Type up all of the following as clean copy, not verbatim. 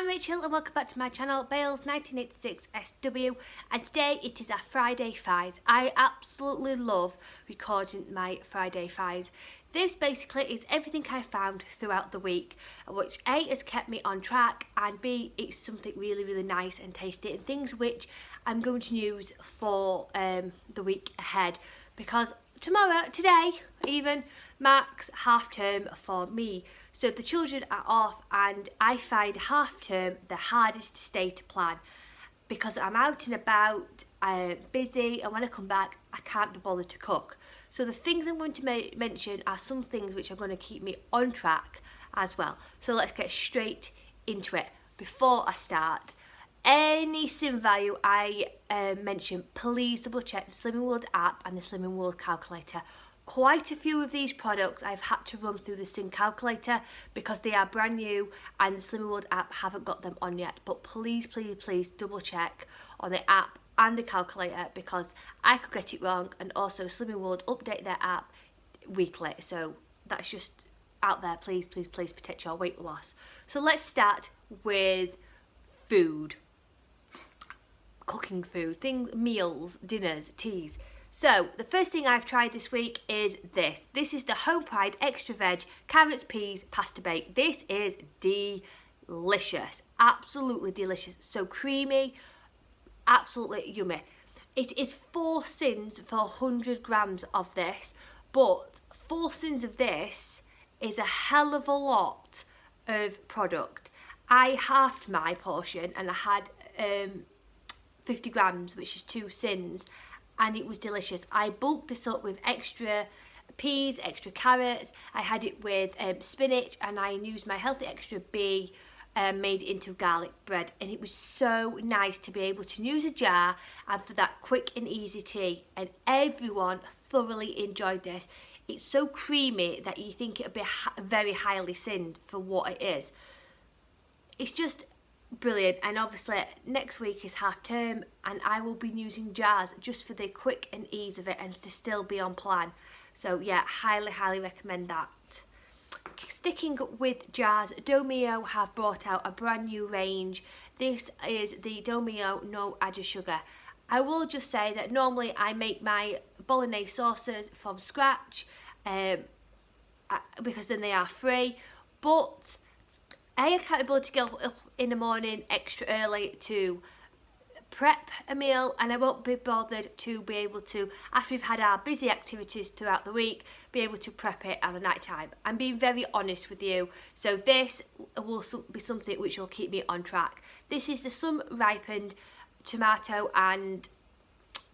Rachel and welcome back to my channel, Bales 1986 SW, and today it is our Friday Fives. I absolutely love recording my Friday Fives. This basically is everything I found throughout the week, which A has kept me on track and B it's something really nice and tasty and things which I'm going to use for the week ahead, because today even marks half term for me. So the children are off and I find half term the hardest day to plan because I'm out and about, I'm busy, and when I come back I can't be bothered to cook. So the things I'm going to mention are some things which are going to keep me on track as well. So let's get straight into it. Before I start, any sim value I mention, please double check the Slimming World app and the Slimming World calculator. Quite a few of these products I've had to run through the sim calculator because they are brand new and the Slimming World app haven't got them on yet. But please double check on the app and the calculator because I could get it wrong, and also Slimming World update their app weekly. So that's just out there. Please protect your weight loss. So let's start with food. Cooking food, things, meals, dinners, teas. So the first thing I've tried this week is this. This is the Home Pride Extra Veg Carrots Peas Pasta Bake. This is delicious, absolutely delicious. So creamy, absolutely yummy. It is 4 sins for 100 grams of this, but 4 sins of this is a hell of a lot of product. I halved my portion and I had 50 grams, which is 2 sins, and it was delicious. I bulked this up with extra peas, extra carrots. I had it with spinach, and I used my Healthy Extra B, made it into garlic bread, and it was so nice to be able to use a jar and for that quick and easy tea, and everyone thoroughly enjoyed this. It's so creamy that you think it'll be very highly sinned for what it is. It's just brilliant. And obviously next week is half term and I will be using jars just for the quick and ease of it and to still be on plan. So yeah, highly recommend that. Sticking with jars, Domio have brought out a brand new range. This is the Domio No Added Sugar. I will just say that normally I make my bolognese sauces from scratch because then they are free, but I can't be able to get up in the morning extra early to prep a meal, and I won't be bothered to be able to, after we've had our busy activities throughout the week, be able to prep it at the night time. I'm being very honest with you. So this will be something which will keep me on track. This is the sun ripened tomato and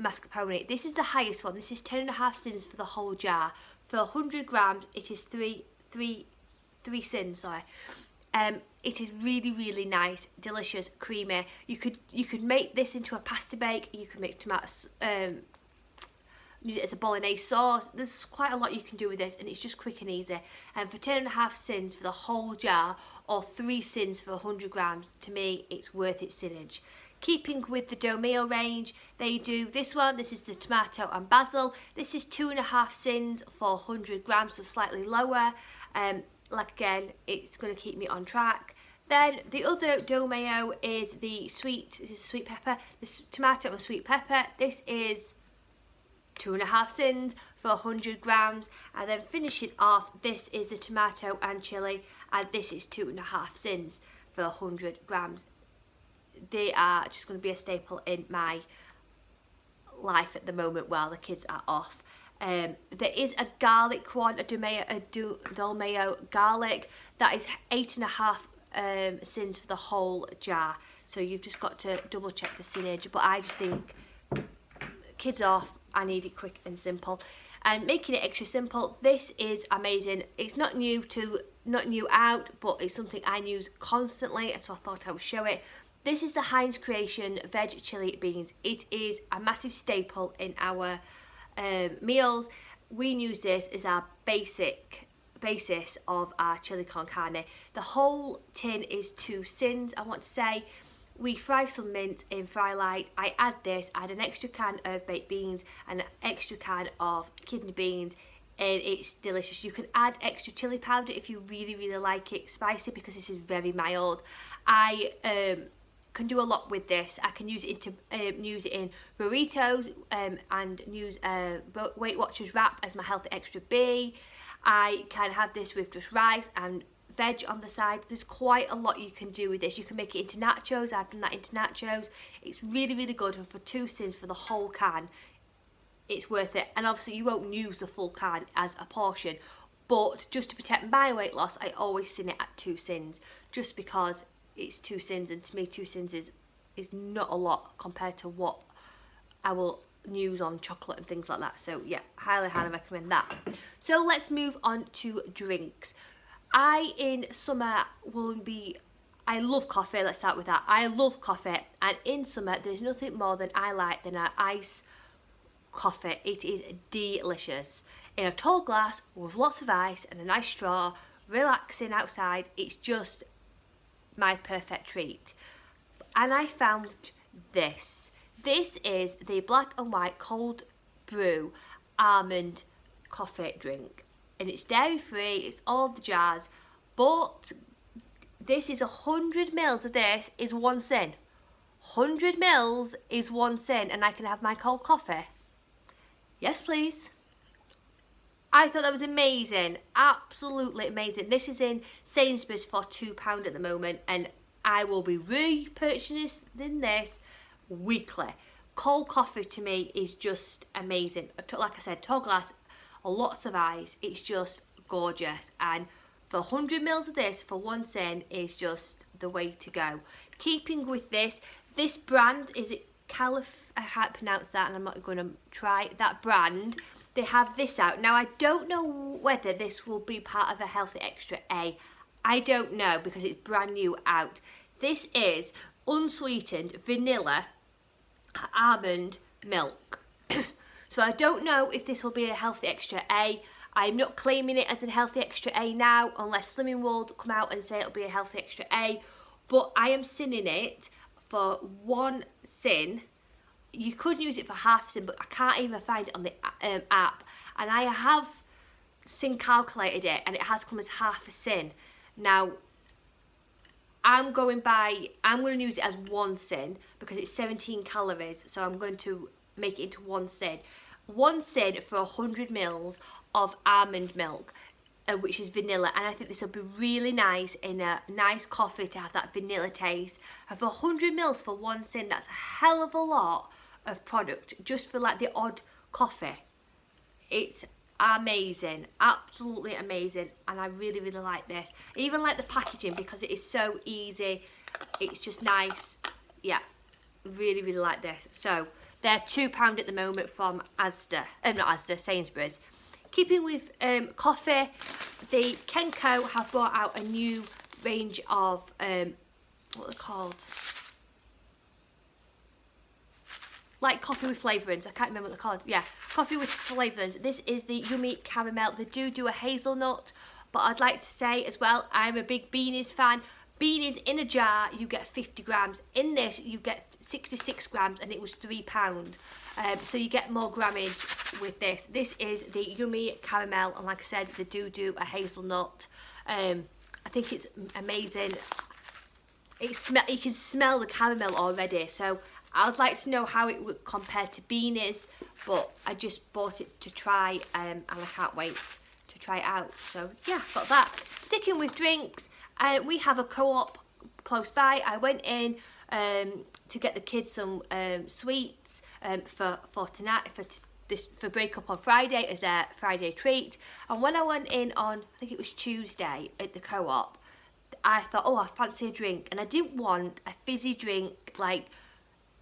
mascarpone. This is the highest one. This is 10.5 sins for the whole jar. For 100 grams it is three sins, sorry. It is really nice, delicious, creamy. You could make this into a pasta bake. You could make tomatoes, use it as a bolognese sauce. There's quite a lot you can do with this, and it's just quick and easy. And for 10.5 sins for the whole jar, or 3 sins for 100 grams, to me it's worth its sinnage. Keeping with the Domio range, they do this one. This is the tomato and basil. This is 2.5 sins for 100 grams, so slightly lower. Like again, it's going to keep me on track. Then the other Domio is the sweet pepper, this tomato and sweet pepper. This is 2.5 sins for 100 grams. And then finishing off, this is the tomato and chili, and this is 2.5 sins for 100 grams. They are just going to be a staple in my life at the moment while the kids are off. There is a garlic one, a Dolmio garlic, that is 8.5 sins for the whole jar. So you've just got to double check the sinnage, but I just think kids off, I need it quick and simple. And making it extra simple, this is amazing. It's not new out, but it's something I use constantly, so I thought I would show it. This is the Heinz Creation Veg Chili Beans. It is a massive staple in our meals. We use this as our basis of our chili con carne. The whole tin is 2 sins. I want to say we fry some mint in Fry Light. I add this, I add an extra can of baked beans and an extra can of kidney beans. and it's delicious. You can add extra chili powder if you really like it spicy, because this is very mild. I can do a lot with this. I can use it in burritos and use Weight Watchers wrap as my healthy extra B. I can have this with just rice and veg on the side. There's quite a lot you can do with this. You can make it into nachos. I've done that into nachos. It's really good, and for 2 cents for the whole can, it's worth it. And obviously you won't use the full can as a portion, but just to protect my weight loss, I always sin it at 2 cents, just because it's 2 cents, and to me 2 cents is not a lot compared to what I will use on chocolate and things like that. So yeah, highly recommend that. So let's move on to drinks. In summer I love coffee. Let's start with that. I love coffee, and in summer there's nothing more than I like than an ice coffee. It is delicious in a tall glass with lots of ice and a nice straw, relaxing outside. It's just my perfect treat. And I found this. This is the black and white cold brew almond coffee drink, and it's dairy free, it's all the jazz, but this is 100 mils of this is 1 cent. 100 mils is 1 cent, and I can have my cold coffee. Yes please. I thought that was amazing, absolutely amazing. This is in Sainsbury's for £2 at the moment, and I will be repurchasing this weekly. Cold coffee to me is just amazing. Like I said, tall glass, lots of ice, it's just gorgeous. And for 100 mils of this for 1 cent is just the way to go. Keeping with this brand, is it I can't pronounce that, and I'm not going to try that brand. They have this out. Now, I don't know whether this will be part of a Healthy Extra A. I don't know, because it's brand new out. This is unsweetened vanilla almond milk. So I don't know if this will be a Healthy Extra A. I'm not claiming it as a Healthy Extra A now, unless Slimming World come out and say it'll be a Healthy Extra A. But I am sinning it for 1 cent. You could use it for half a cent, but I can't even find it on the app. And I have calculated it, and it has come as half a cent. Now, I'm going to use it as 1 cent because it's 17 calories. So I'm going to make it into 1 cent. 1 cent for 100 mils of almond milk, which is vanilla. And I think this will be really nice in a nice coffee to have that vanilla taste. And for 100 mils for 1 cent, that's a hell of a lot of product just for like the odd coffee. It's amazing, absolutely amazing, and I really like this. I even like the packaging because it is so easy. It's just nice. Yeah, really like this. So they're £2 at the moment from Sainsbury's. Keeping with coffee, the Kenco have brought out a new range of what are they called? Like coffee with flavourings. I can't remember what they're called. Yeah, coffee with flavourings. This is the Yummy Caramel. They do a hazelnut, but I'd like to say as well, I'm a big beanies fan. Beanies in a jar, you get 50 grams. In this, you get 66 grams, and it was £3. So you get more grammage with this. This is the Yummy Caramel, and like I said, they do a hazelnut. I think it's amazing. You can smell the caramel already, so I'd like to know how it would compare to beanies, but I just bought it to try, and I can't wait to try it out. So yeah, got that. Sticking with drinks, we have a Co-op close by. I went in to get the kids some sweets for tonight, for break up on Friday as their Friday treat. And when I went in on, I think it was Tuesday at the Co-op, I thought, oh, I fancy a drink, and I didn't want a fizzy drink like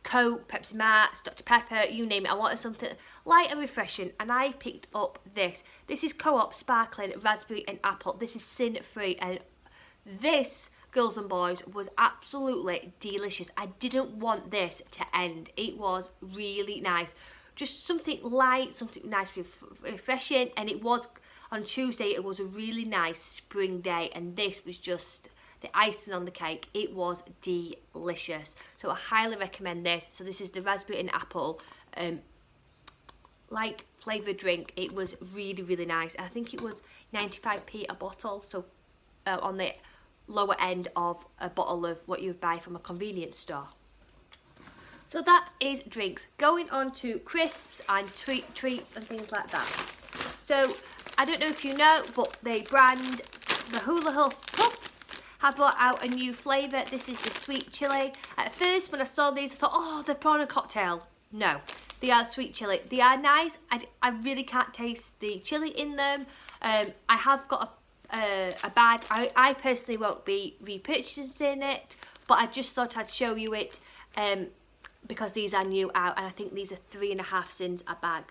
Coke, Pepsi Max, Dr Pepper, you name it. I wanted something light and refreshing, and I picked up this. This is Co-op Sparkling Raspberry and Apple. This is sin free, and this, girls and boys, was absolutely delicious. I didn't want this to end. It was really nice. Just something light, something nice, refreshing, and it was on Tuesday. It was a really nice spring day, and this was just the icing on the cake. It was delicious. So I highly recommend this. So this is the raspberry and apple like flavoured drink. It was really, really nice. I think it was 95p a bottle, so on the lower end of a bottle of what you would buy from a convenience store. So that is drinks. Going on to crisps and treats and things like that. So I don't know if you know, but they brand the Hula Hoop Puffs have brought out a new flavour. This is the sweet chilli. At first when I saw these I thought, oh, they're prawn and cocktail. No, they are sweet chilli. They are nice. I really can't taste the chilli in them. I have got a bag. I personally won't be repurchasing it, but I just thought I'd show you it because these are new out, and I think these are 3.5 cents a bag.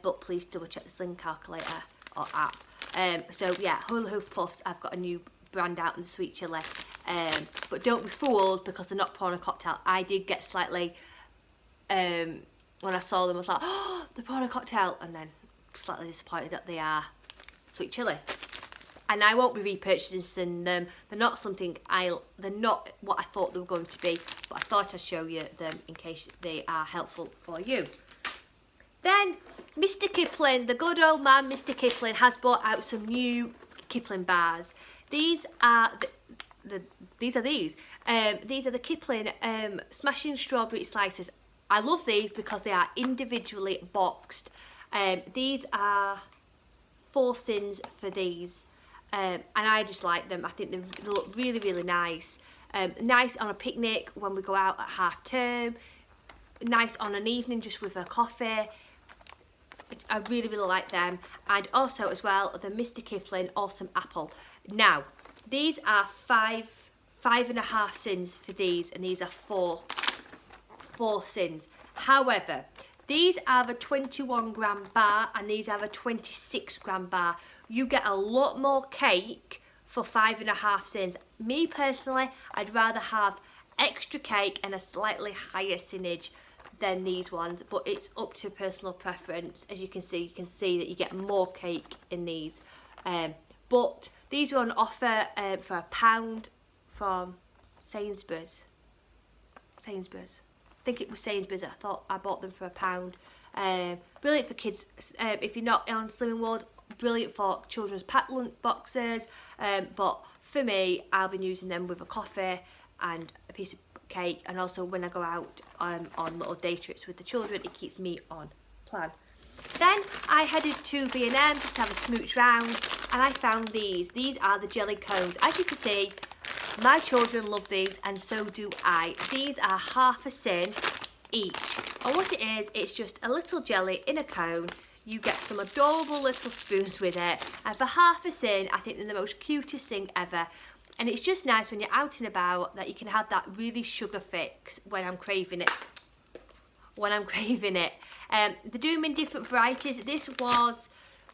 But please double check the sling calculator or app. So yeah, Hula Hoop Puffs, I've got a new brand out in the sweet chilli. But don't be fooled because they're not prawn and cocktail. I did get slightly, when I saw them I was like, oh, the prawn and cocktail, and then slightly disappointed that they are sweet chilli. And I won't be repurchasing them. They're not something they're not what I thought they were going to be, but I thought I'd show you them in case they are helpful for you. Then Mr. Kipling, the good old man Mr. Kipling, has brought out some new Kipling bars. These are these are the Kipling smashing strawberry slices. I love these because they are individually boxed. These are 4 cents for these. And I just like them. I think they look really, really nice. Nice on a picnic when we go out at half term. Nice on an evening just with a coffee. I really, really like them. And also as well, the Mr. Kipling Awesome Apple. Now, these are 5.5 cents for these, and these are 4 cents. However, these are the 21 gram bar and these are the 26 gram bar. You get a lot more cake for 5.5 cents. Me personally, I'd rather have extra cake and a slightly higher cinnage than these ones, but it's up to personal preference. As you can see that you get more cake in these. But these are on offer for £1 from Sainsbury's. I think it was Sainsbury's. I bought them for £1. Brilliant for kids. If you're not on Slimming World, brilliant for children's packed lunch boxes. But for me, I'll be using them with a coffee and a piece of cake, and also when I go out on little day trips with the children, it keeps me on plan. Then I headed to B&M just to have a smooch round, and I found these. These are the jelly cones. As you can see, my children love these and so do I. These are ½ cent each. And what it is, it's just a little jelly in a cone. You get some adorable little spoons with it, and for ½ cent, I think they're the most cutest thing ever. And it's just nice when you're out and about that you can have that really sugar fix when I'm craving it. They're doing them in different varieties. This was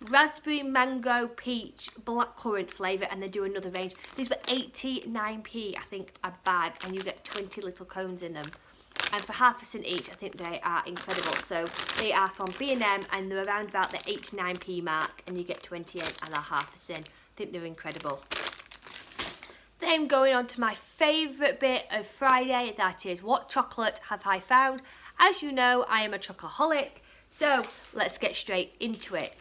raspberry, mango, peach, blackcurrant flavour, and they do another range. These were 89p, I think, a bag, and you get 20 little cones in them. And for ½ cent each, I think they are incredible. So they are from B&M, and they're around about the 89p mark, and you get 28.5 cents. I think they're incredible. Then going on to my favourite bit of Friday, that is what chocolate have I found. As you know, I am a chocoholic, so let's get straight into it.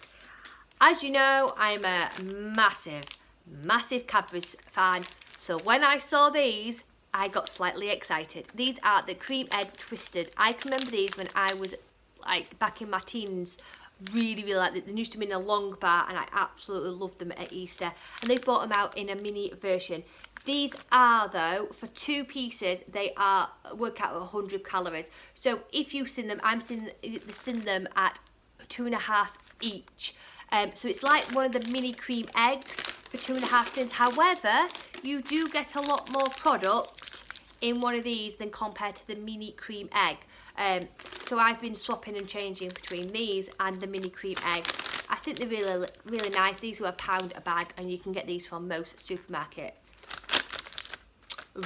As you know, I'm a massive Cadbury's fan, so when I saw these, I got slightly excited. These are the cream egg twisted. I can remember these when I was like back in my teens. Really liked it. They used to be in a long bar, and I absolutely loved them at Easter. And they've brought them out in a mini version. These are, though, for 2 pieces, they are work out at 100 calories. So if you seen them, I'm seeing them at 2.5 each. So it's like one of the mini cream eggs for 2.5 cents. However, you do get a lot more product in one of these than compared to the mini cream egg. So I've been swapping and changing between these and the mini cream egg. I think they're really nice. These were £1 a bag, and you can get these from most supermarkets.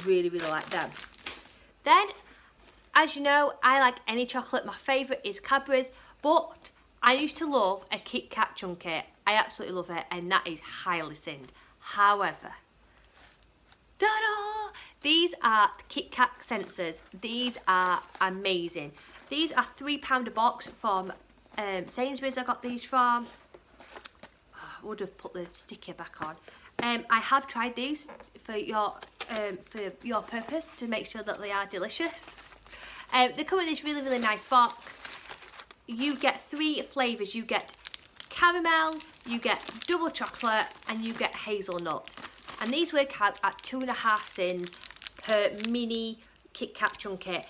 Really like them. Then, as you know, I like any chocolate. My favourite is Cadbury's, but I used to love a Kit Kat chunky. I absolutely love it, and that is highly sinned. However, ta-da! These are Kit Kat sensors. These are amazing. These are £3 a box from Sainsbury's I got these from. I would have put the sticker back on. I have tried these for your purpose to make sure that they are delicious. They come in this really, really nice box. You get 3 flavours. You get caramel, you get double chocolate, and you get hazelnut. And these work out at 2.5 cents per mini Kit Kat chunky.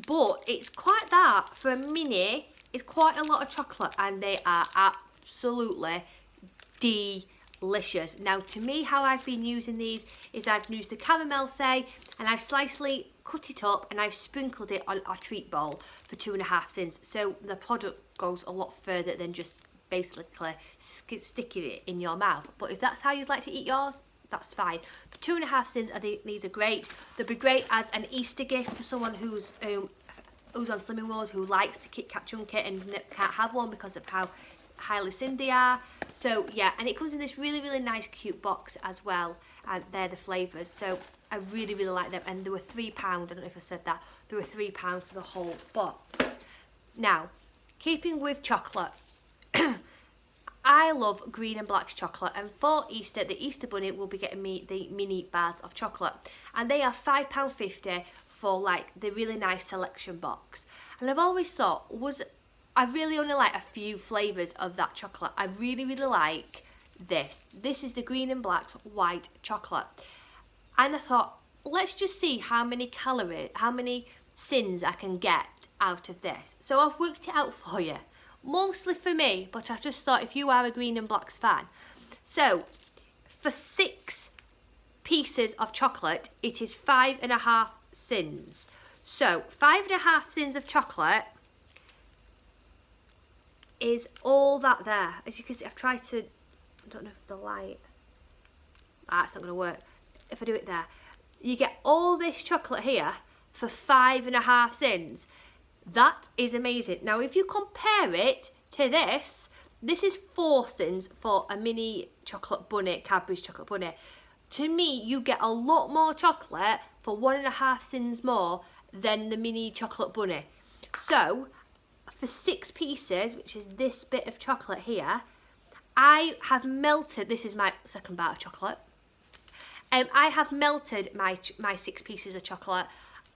But it's quite that. For a mini, it's quite a lot of chocolate, and they are absolutely delicious. Now, to me, how I've been using these is I've used the caramel, say, and I've slightly cut it up and I've sprinkled it on a treat bowl for 2.5 cents. So the product goes a lot further than just basically sticking it in your mouth. But if that's how you'd like to eat yours, that's fine. For 2.5 cents, I think these are great. They'll be great as an Easter gift for someone who's on Slimming World, who likes the Kit Kat chunky and can't have one because of how highly thinned they are. So yeah, and it comes in this really, really nice cute box as well, and they're the flavours. So I really, really like them, and they were £3. I don't know if I said that. They were £3 for the whole box. Now, keeping with chocolate, I love green and black chocolate, and for Easter, the Easter Bunny will be getting me the mini bars of chocolate, and they are £5.50 for like the really nice selection box. And I've always thought, I really only like a few flavours of that chocolate. I really, really like this. This is the green and black white chocolate. And I thought, let's just see how many calories, how many sins I can get out of this. So I've worked it out for you. Mostly for me, but I just thought if you are a green and blacks fan. So, for 6 pieces of chocolate, it is 5.5 sins. So, 5.5 sins of chocolate is all that there. As you can see, I've tried to, I don't know if the light, it's not going to work. If I do it there, you get all this chocolate here for 5.5 cents. That is amazing. Now, if you compare it to this, this is 4 cents for a mini chocolate bunny, Cadbury's chocolate bunny. To me, you get a lot more chocolate for 1.5 cents more than the mini chocolate bunny. So, for 6 pieces, which is this bit of chocolate here, I have melted, this is my second bar of chocolate, I have melted my 6 pieces of chocolate,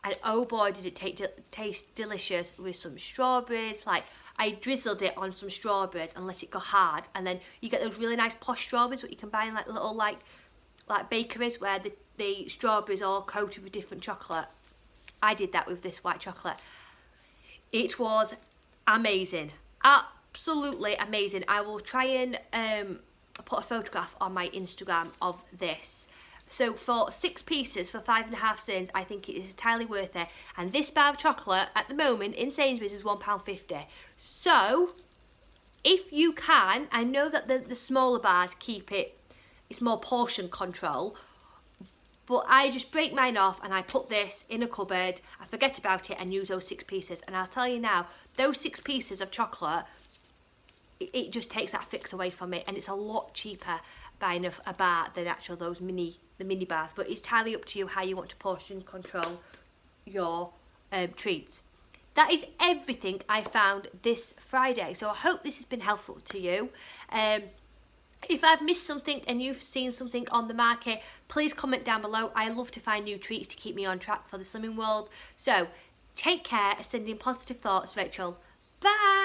and oh boy did it taste delicious with some strawberries. Like, I drizzled it on some strawberries and let it go hard, and then you get those really nice posh strawberries what you can buy in like little like bakeries where the strawberries are all coated with different chocolate. I did that with this white chocolate. It was amazing, absolutely amazing. I will try and put a photograph on my Instagram of this. So for 6 pieces for 5.5 cents, I think it is entirely worth it. And this bar of chocolate at the moment in Sainsbury's is £1.50. So if you can, I know that the smaller bars keep it's more portion control, but I just break mine off and I put this in a cupboard, I forget about it and use those 6 pieces. And I'll tell you now, those 6 pieces of chocolate, it just takes that fix away from it, and it's a lot cheaper buying a bar than actual the mini bars. But it's entirely up to you how you want to portion control your treats. That is everything I found this Friday, so I hope this has been helpful to you. If I've missed something and you've seen something on the market, please comment down below. I love to find new treats to keep me on track for the Slimming World. So take care, sending positive thoughts, Rachel. Bye.